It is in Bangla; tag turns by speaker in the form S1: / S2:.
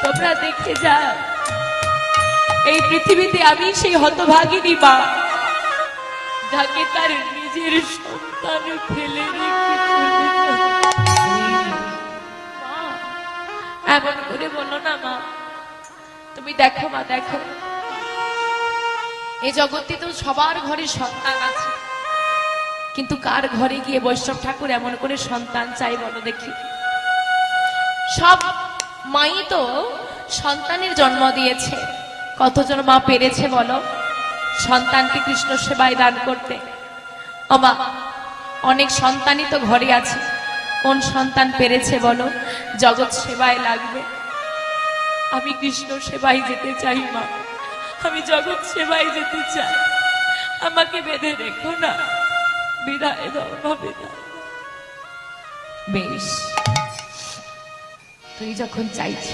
S1: তোমরা দেখে যাও, এই পৃথিবীতে আমি সেই হতভাগিনী মা, যাকে তার নিজের সন্তান ফেলে রেখে চলে যায়। মা, এমন করে বলো না মা। তুমি দেখো মা, দেখো এই জগতে তো সবার ঘরে সন্তান আছে, কিন্তু কার ঘরে গিয়ে বৈষ্ণব ঠাকুর এমন করে সন্তান চাই বলো দেখি? সব মাই তো সন্তানের জন্ম দিয়েছে, কতজন মা পেরেছে বলো সন্তানকে কৃষ্ণ সেবায় দান করতে? ও মা, অনেক সন্তানই তো ঘরে আছে, কোন সন্তান পেরেছে বলো জগৎ সেবায় লাগবে? আমি কৃষ্ণ সেবায় যেতে চাই মা, আমি জগৎ সেবায় যেতে চাই, আমাকে বেঁধে রেখো না, বিদায় দাও মা, বিদায়। বেশ, তুই যখন চাইছিস